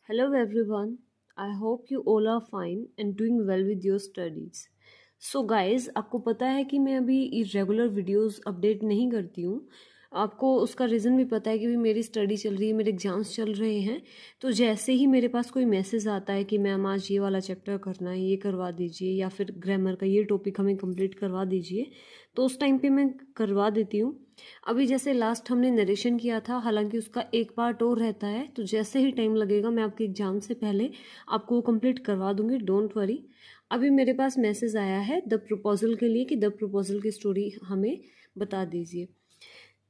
Hello everyone. I hope you all are fine and doing well with your studies. So guys, आपको पता है कि मैं अभी रेगुलर वीडियोस अपडेट नहीं करती हूँ। आपको उसका रीज़न भी पता है कि भी मेरी स्टडी चल रही है, मेरे एग्ज़ाम्स चल रहे हैं। तो जैसे ही मेरे पास कोई मैसेज आता है कि मैम आज ये वाला चैप्टर करना है, ये करवा दीजिए, या फिर ग्रामर का ये टॉपिक हमें कंप्लीट करवा दीजिए, तो उस टाइम पे मैं करवा देती हूँ। अभी जैसे लास्ट हमने नरेशन किया था, हालांकि उसका एक पार्ट और रहता है, तो जैसे ही टाइम लगेगा मैं आपके एग्ज़ाम से पहले आपको वो कंप्लीट करवा दूंगी, डोंट वरी। अभी मेरे पास मैसेज आया है द प्रपोजल के लिए कि द प्रपोजल की स्टोरी हमें बता दीजिए।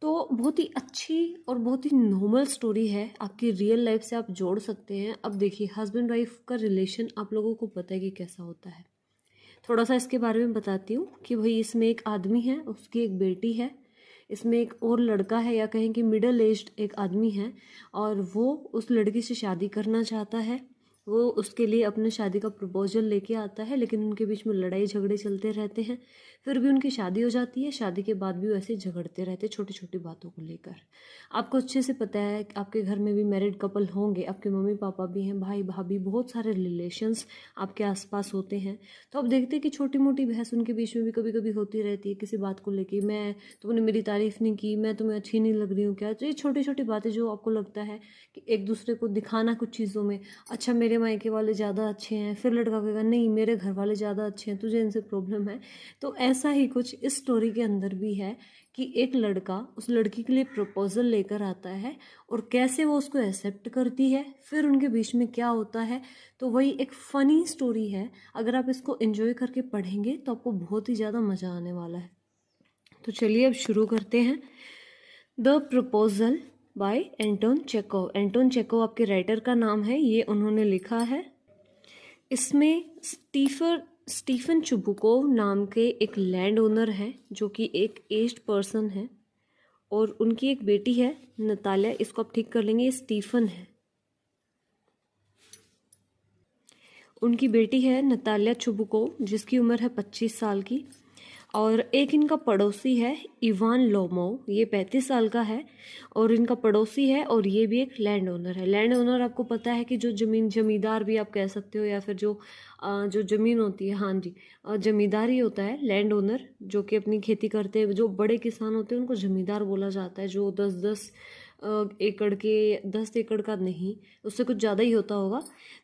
तो बहुत ही अच्छी और बहुत ही नॉर्मल स्टोरी है, आपकी रियल लाइफ से आप जोड़ सकते हैं। अब देखिए, हस्बैंड वाइफ का रिलेशन आप लोगों को पता है कि कैसा होता है। थोड़ा सा इसके बारे में बताती हूँ कि भाई इसमें एक आदमी है, उसकी एक बेटी है, इसमें एक और लड़का है, या कहें कि मिडिल एज्ड एक आदमी है, और वो उस लड़की से शादी करना चाहता है। वो उसके लिए अपने शादी का प्रपोजल लेके आता है, लेकिन उनके बीच में लड़ाई झगड़े चलते रहते हैं। फिर भी उनकी शादी हो जाती है। शादी के बाद भी वैसे झगड़ते रहते हैं छोटी छोटी बातों को लेकर। आपको अच्छे से पता है कि आपके घर में भी मैरिड कपल होंगे, आपके मम्मी पापा भी हैं, भाई भाभी, बहुत सारे रिलेशंस आपके आसपास होते हैं। तो आप देखते हैं कि छोटी मोटी बहस उनके बीच में भी कभी कभी होती रहती है किसी बात को लेके। मैं तुमने मेरी तारीफ नहीं की, मैं तुम्हें अच्छी नहीं लग रही हूँ क्या। तो ये छोटी छोटी बातें जो आपको लगता है कि एक दूसरे को दिखाना कुछ चीज़ों में, अच्छा मेरे मायके वाले ज़्यादा अच्छे हैं, फिर लड़का कहेगा नहीं मेरे घर वाले ज़्यादा अच्छे हैं, तुझे इनसे प्रॉब्लम है। तो ऐसा ही कुछ इस स्टोरी के अंदर भी है कि एक लड़का उस लड़की के लिए प्रपोजल लेकर आता है, और कैसे वो उसको एक्सेप्ट करती है, फिर उनके बीच में क्या होता है। तो वही एक फ़नी स्टोरी है। अगर आप इसको एंजॉय करके पढ़ेंगे तो आपको बहुत ही ज़्यादा मज़ा आने वाला है। तो चलिए अब शुरू करते हैं। The proposal by Anton Chekhov. Anton Chekhov आपके राइटर का नाम है, ये उन्होंने लिखा है। इसमें स्टीफन चुबुकोव नाम के एक लैंड ओनर हैं, जो कि एक एज्ड पर्सन है, और उनकी एक बेटी है नतालिया। इसको आप ठीक कर लेंगे, ये स्टीफन है। उनकी बेटी है नतालिया चुबुकोव, जिसकी उम्र है 25 साल की। और एक इनका पड़ोसी है इवान लोमोव, ये 35 साल का है, और इनका पड़ोसी है, और ये भी एक लैंड ओनर है। लैंड ओनर आपको पता है कि जो जमींदार भी आप कह सकते हो, या फिर जो ज़मीन होती है, हाँ जी, जमींदार ही होता है लैंड ओनर। जो कि अपनी खेती करते हैं, जो बड़े किसान होते हैं उनको जमींदार बोला जाता है। जो 10-10 एकड़ के, 10 एकड़ का नहीं, उससे कुछ ज़्यादा ही होता होगा।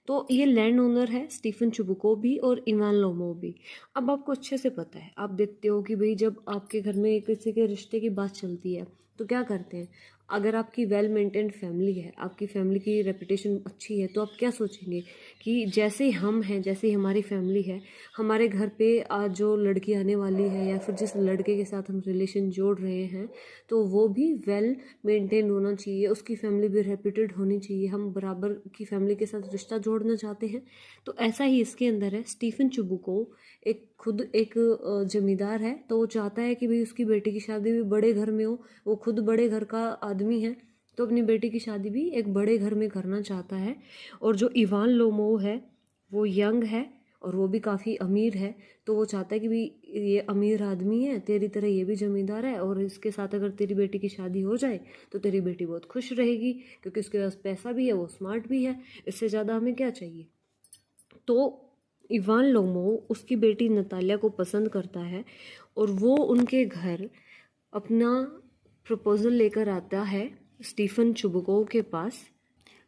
तो ये लैंड ओनर है स्टीफन चुबुको भी और इवान लोमो भी। अब आपको अच्छे से पता है, आप देखते हो कि भाई जब आपके घर में किसी के रिश्ते की बात चलती है तो क्या करते हैं। अगर आपकी वेल मेंटेन्ड फैमिली है, आपकी फैमिली की रेपुटेशन अच्छी है, तो आप क्या सोचेंगे कि जैसे हम हैं, जैसे हमारी फैमिली है, हमारे घर पे आज जो लड़की आने वाली है, या फिर जिस लड़के के साथ हम रिलेशन जोड़ रहे हैं, तो वो भी वेल मेंटेन होना चाहिए, उसकी फैमिली भी रेप्यूटेड होनी चाहिए। हम बराबर की फैमिली के साथ रिश्ता जोड़ना चाहते हैं। तो ऐसा ही इसके अंदर है। स्टीफन चुबुको खुद एक जमींदार है, तो वो चाहता है कि भाई उसकी बेटी की शादी भी बड़े घर में हो। वो खुद बड़े घर का आदमी है, तो अपनी बेटी की शादी भी एक बड़े घर में करना चाहता है। और जो इवान लोमो है, वो यंग है और वो भी काफ़ी अमीर है। तो वो चाहता है कि भाई ये अमीर आदमी है, तेरी तरह ये भी जमींदार है, और इसके साथ अगर तेरी बेटी की शादी हो जाए तो तेरी बेटी बहुत खुश रहेगी, क्योंकि उसके पास पैसा भी है, वो स्मार्ट भी है। इससे ज़्यादा हमें क्या चाहिए। तो इवान लोमो उसकी बेटी नतालिया को पसंद करता है, और वो उनके घर अपना प्रपोजल लेकर आता है स्टीफन चुबुकोव के पास,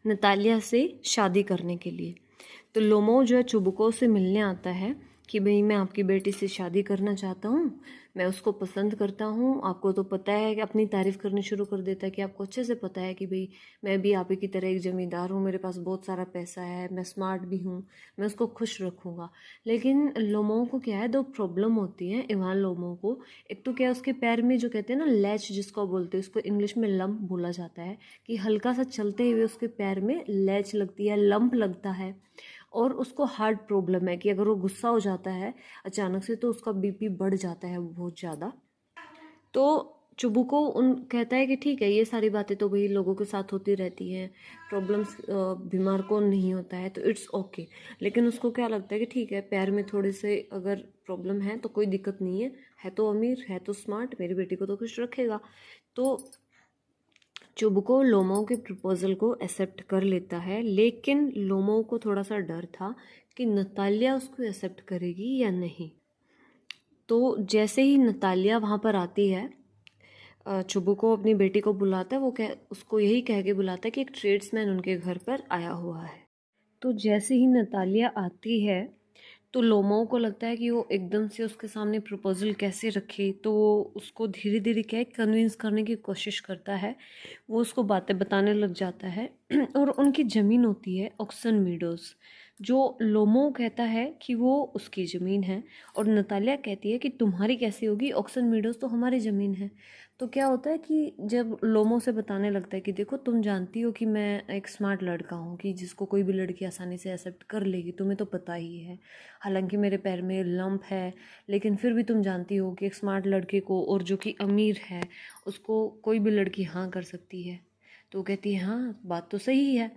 नतालिया से शादी करने के लिए। तो लोमो जो है चुबुकोव से मिलने आता है कि भाई मैं आपकी बेटी से शादी करना चाहता हूँ, मैं उसको पसंद करता हूँ। आपको तो पता है कि अपनी तारीफ़ करनी शुरू कर देता है कि आपको अच्छे से पता है कि भाई मैं भी आप ही की तरह एक ज़मींदार हूँ, मेरे पास बहुत सारा पैसा है, मैं स्मार्ट भी हूँ, मैं उसको खुश रखूँगा। लेकिन लोमो को क्या है, दो प्रॉब्लम होती है इवान लोमो को। एक तो क्या, उसके पैर में जो कहते हैं ना लैच जिसको बोलते हैं, उसको इंग्लिश में लंप बोला जाता है, कि हल्का सा चलते हुए उसके पैर में लैच लगती है, लंप लगता है। और उसको हार्ट प्रॉब्लम है कि अगर वो गुस्सा हो जाता है अचानक से, तो उसका बीपी बढ़ जाता है बहुत ज़्यादा। तो चुबुको उन कहता है कि ठीक है, ये सारी बातें तो भाई लोगों के साथ होती रहती हैं, प्रॉब्लम्स बीमार को नहीं होता है, तो इट्स ओके। लेकिन उसको क्या लगता है कि ठीक है, पैर में थोड़े से अगर प्रॉब्लम है तो कोई दिक्कत नहीं है तो अमीर है, तो स्मार्ट, मेरी बेटी को तो खुश रखेगा। तो चुबुको लोमो के प्रपोजल को एक्सेप्ट कर लेता है, लेकिन लोमो को थोड़ा सा डर था कि नतालिया उसको एक्सेप्ट करेगी या नहीं। तो जैसे ही नतालिया वहाँ पर आती है, चुबुको अपनी बेटी को बुलाता है, उसको यही कह के बुलाता है कि एक ट्रेड्समैन उनके घर पर आया हुआ है। तो जैसे ही नतालिया आती है तो लोमो को लगता है कि वो एकदम से उसके सामने प्रपोजल कैसे रखे, तो वो उसको धीरे धीरे क्या है कन्विंस करने की कोशिश करता है। वो उसको बातें बताने लग जाता है और उनकी ज़मीन होती है ऑक्सन मीडोज़, जो लोमो कहता है कि वो उसकी ज़मीन है और नतालिया कहती है कि तुम्हारी कैसी होगी, ऑक्सन मीडोज़ तो हमारी ज़मीन है। तो क्या होता है कि जब लोमो से बताने लगता है कि देखो तुम जानती हो कि मैं एक स्मार्ट लड़का हूँ, कि जिसको कोई भी लड़की आसानी से एक्सेप्ट कर लेगी, तुम्हें तो पता ही है। हालांकि मेरे पैर में लंप है, लेकिन फिर भी तुम जानती हो कि एक स्मार्ट लड़के को, और जो कि अमीर है, उसको कोई भी लड़की हाँ कर सकती है। तो वो कहती है हाँ बात तो सही है।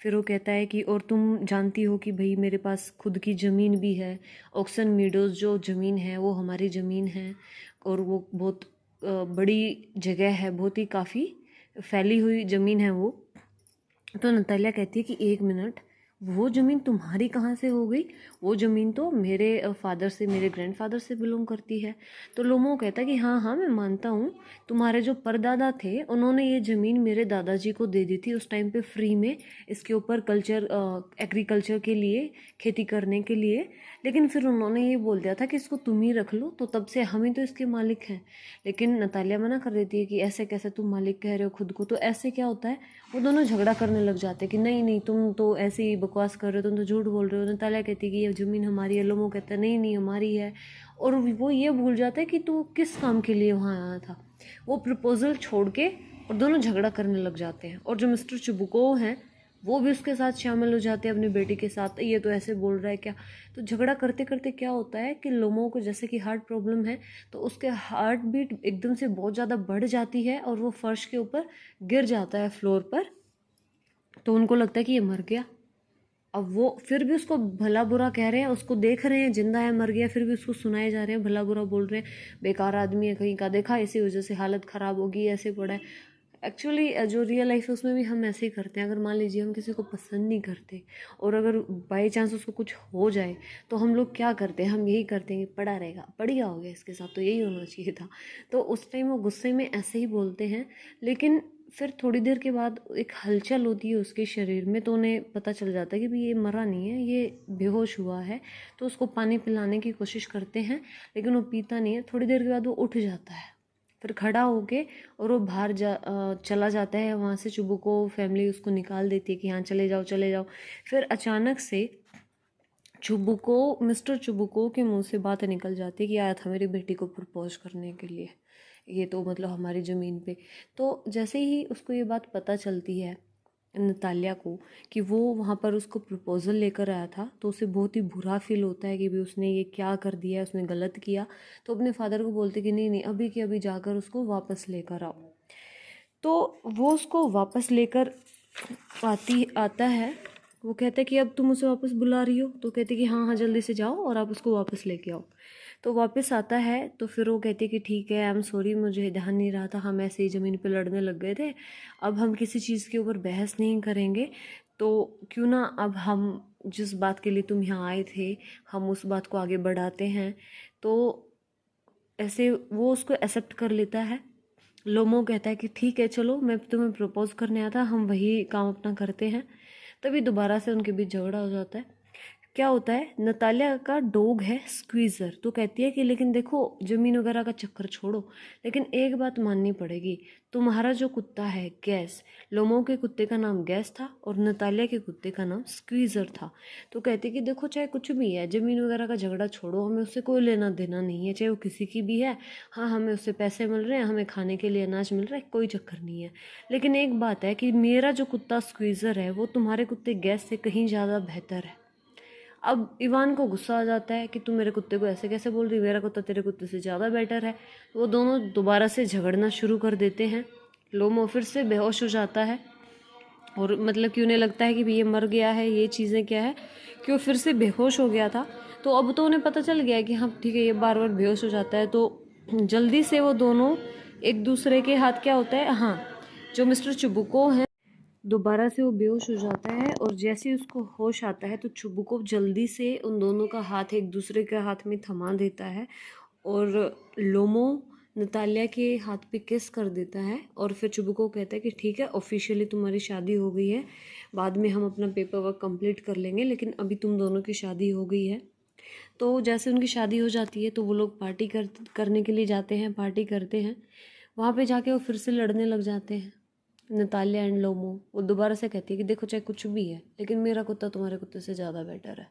फिर वो कहता है कि और तुम जानती हो कि भाई मेरे पास खुद की ज़मीन भी है, ऑक्सन मीडोज़ जो ज़मीन है वो हमारी ज़मीन है, और वो बहुत बड़ी जगह है, बहुत ही काफ़ी फैली हुई ज़मीन है वो। तो नतालिया कहती है कि एक मिनट, वो ज़मीन तुम्हारी कहाँ से हो गई? वो ज़मीन तो मेरे फादर से, मेरे ग्रैंडफादर से बिलोंग करती है। तो लोमो कहता है कि हाँ हाँ मैं मानता हूँ, तुम्हारे जो परदादा थे उन्होंने ये ज़मीन मेरे दादाजी को दे दी थी उस टाइम पे फ्री में, इसके ऊपर एग्रीकल्चर के लिए, खेती करने के लिए। लेकिन फिर उन्होंने ये बोल दिया था कि इसको तुम ही रख लो, तो तब से हम ही तो इसके मालिक हैं। लेकिन नतालिया मना कर देती है कि ऐसे कैसे तुम मालिक कह रहे हो खुद को। तो ऐसे क्या होता है, वो दोनों झगड़ा करने लग जाते हैं कि नहीं नहीं तुम तो ऐसे ही बकवास कर रहे हो, तुम तो झूठ बोल रहे हो। नतालिया कहती है कि ये ज़मीन हमारी है, लोमो कहता है नहीं नहीं हमारी है। और वो ये भूल जाता है कि तू किस काम के लिए वहाँ आया था। वो प्रपोजल छोड़ के और दोनों झगड़ा करने लग जाते हैं, और जो मिस्टर चुबुको हैं वो भी उसके साथ शामिल हो जाते हैं अपनी बेटी के साथ। ये तो ऐसे बोल रहा है क्या। तो झगड़ा करते करते क्या होता है कि लोमो को जैसे कि हार्ट प्रॉब्लम है, तो उसके हार्ट बीट एकदम से बहुत ज़्यादा बढ़ जाती है और वो फर्श के ऊपर गिर जाता है फ्लोर पर। तो उनको लगता है कि ये मर गया। अब वो फिर भी उसको भला बुरा कह रहे हैं, उसको देख रहे हैं जिंदा है मर गया, फिर भी उसको सुनाए जा रहे हैं, भला बुरा बोल रहे हैं, बेकार आदमी है कहीं का, देखा इसी वजह से हालत ख़राब होगी, ऐसे पड़ा है। एक्चुअली जो रियल लाइफ है उसमें भी हम ऐसे ही करते हैं। अगर मान लीजिए हम किसी को पसंद नहीं करते और अगर बाई चांस उसको कुछ हो जाए, तो हम लोग क्या करते हैं, हम यही करते हैं कि पड़ा रहेगा, पड़ गया हो गया इसके साथ, तो यही होना चाहिए था। तो उस टाइम वो गुस्से में ऐसे ही बोलते हैं। लेकिन फिर थोड़ी देर के बाद एक हलचल होती है उसके शरीर में, तो उन्हें पता चल जाता है कि भाई ये मरा नहीं है, ये बेहोश हुआ है। तो उसको पानी पिलाने की कोशिश करते हैं, लेकिन वो पीता नहीं है। थोड़ी देर के बाद वो उठ जाता है, फिर खड़ा होके, और वो बाहर चला जाता है वहाँ से। चुबुको फैमिली उसको निकाल देती है कि हाँ चले जाओ चले जाओ। फिर अचानक से मिस्टर चुबुको के मुंह से बात निकल जाती है कि आया था मेरी बेटी को प्रपोज करने के लिए, ये तो मतलब हमारी ज़मीन पे। तो जैसे ही उसको ये बात पता चलती है नतालिया को कि वो वहाँ पर उसको प्रपोज़ल लेकर आया था, तो उसे बहुत ही बुरा फील होता है कि भी उसने ये क्या कर दिया, उसने गलत किया। तो अपने फादर को बोलते कि नहीं नहीं अभी के अभी जाकर उसको वापस लेकर आओ। तो वो उसको वापस लेकर आता है। वो कहता है कि अब तुम उसे वापस बुला रही हो, तो कहती है कि हाँ हाँ जल्दी से जाओ और आप उसको वापस लेके आओ। तो वापस आता है, तो फिर वो कहती है कि ठीक है, आई एम सॉरी, मुझे ध्यान नहीं रहा था, हम ऐसे ही ज़मीन पे लड़ने लग गए थे, अब हम किसी चीज़ के ऊपर बहस नहीं करेंगे। तो क्यों ना अब हम जिस बात के लिए तुम यहाँ आए थे, हम उस बात को आगे बढ़ाते हैं। तो ऐसे वो उसको एक्सेप्ट कर लेता है। लोमो कहता है कि ठीक है चलो, मैं तुम्हें प्रपोज करने आया था, हम वही काम अपना करते हैं। तभी दोबारा से उनके बीच झगड़ा हो जाता है। क्या होता है, नतालिया का डॉग है स्क्वीज़र। तो कहती है कि लेकिन देखो ज़मीन वगैरह का चक्कर छोड़ो, लेकिन एक बात माननी पड़ेगी, तुम्हारा जो कुत्ता है गैस, लोमो के कुत्ते का नाम गैस था और नतालिया के कुत्ते का नाम स्क्वीज़र था। तो कहती है कि देखो चाहे कुछ भी है, ज़मीन वगैरह का झगड़ा छोड़ो, हमें उससे कोई लेना देना नहीं है, चाहे वो किसी की भी है। हाँ हमें उससे पैसे मिल रहे हैं, हमें खाने के लिए अनाज मिल रहा है, कोई चक्कर नहीं है। लेकिन एक बात है कि मेरा जो कुत्ता स्क्वीज़र है वो तुम्हारे कुत्ते गैस से कहीं ज़्यादा बेहतर है। अब इवान को गुस्सा आ जाता है कि तू मेरे कुत्ते को ऐसे कैसे बोल रही, मेरा कुत्ता तेरे कुत्ते से ज़्यादा बेटर है। वो दोनों दोबारा से झगड़ना शुरू कर देते हैं। लोमो फिर से बेहोश हो जाता है, और मतलब कि उन्हें लगता है कि ये मर गया है, ये चीज़ें क्या है कि वो फिर से बेहोश हो गया था। तो अब तो उन्हें पता चल गया है कि हाँ ठीक है ये बार बार बेहोश हो जाता है। तो जल्दी से वो दोनों एक दूसरे के हाथ क्या होता है, हाँ जो मिस्टर चुबुको है दोबारा से वो बेहोश हो जाता है, और जैसे ही उसको होश आता है तो चुबुको जल्दी से उन दोनों का हाथ एक दूसरे के हाथ में थमा देता है, और लोमो नतालिया के हाथ पे किस कर देता है, और फिर चुबुको कहता है कि ठीक है, ऑफिशियली तुम्हारी शादी हो गई है, बाद में हम अपना पेपर वर्क कंप्लीट कर लेंगे, लेकिन अभी तुम दोनों की शादी हो गई है। तो जैसे उनकी शादी हो जाती है तो वो लोग पार्टी करने के लिए जाते हैं, पार्टी करते हैं। वहाँ पे जाके वो फिर से लड़ने लग जाते हैं, नतालिया एंड लोमो। वो दोबारा से कहती है कि देखो चाहे कुछ भी है, लेकिन मेरा कुत्ता तुम्हारे कुत्ते से ज़्यादा बेटर है।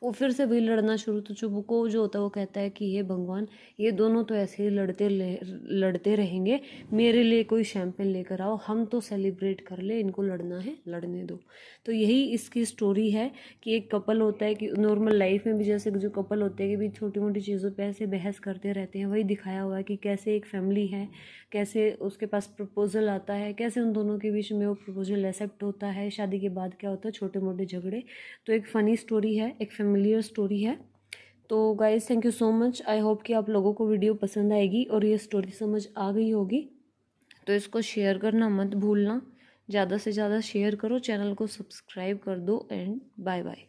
वो फिर से भी लड़ना शुरू, तो चुबुको जो होता है वो कहता है कि हे भगवान, ये दोनों तो ऐसे ही लड़ते रहेंगे, मेरे लिए कोई शैम्पेन लेकर आओ, हम तो सेलिब्रेट कर ले, इनको लड़ना है लड़ने दो। तो यही इसकी स्टोरी है कि एक कपल होता है कि नॉर्मल लाइफ में भी जैसे जो कपल होते हैं कि भी छोटी मोटी चीज़ों पे ऐसे बहस करते रहते हैं, वही दिखाया हुआ है कि कैसे एक फैमिली है, कैसे उसके पास प्रपोजल आता है, कैसे उन दोनों के बीच में वो प्रपोजल एक्सेप्ट होता है, शादी के बाद क्या होता है, छोटे मोटे झगड़े। तो एक फ़नी स्टोरी है, एक फेमिलियर स्टोरी है। तो guys thank you so much. I hope कि आप लोगों को वीडियो पसंद आएगी और ये स्टोरी समझ आ गई होगी। तो इसको शेयर करना मत भूलना, ज़्यादा से ज़्यादा शेयर करो, चैनल को सब्सक्राइब कर दो, एंड बाय बाय।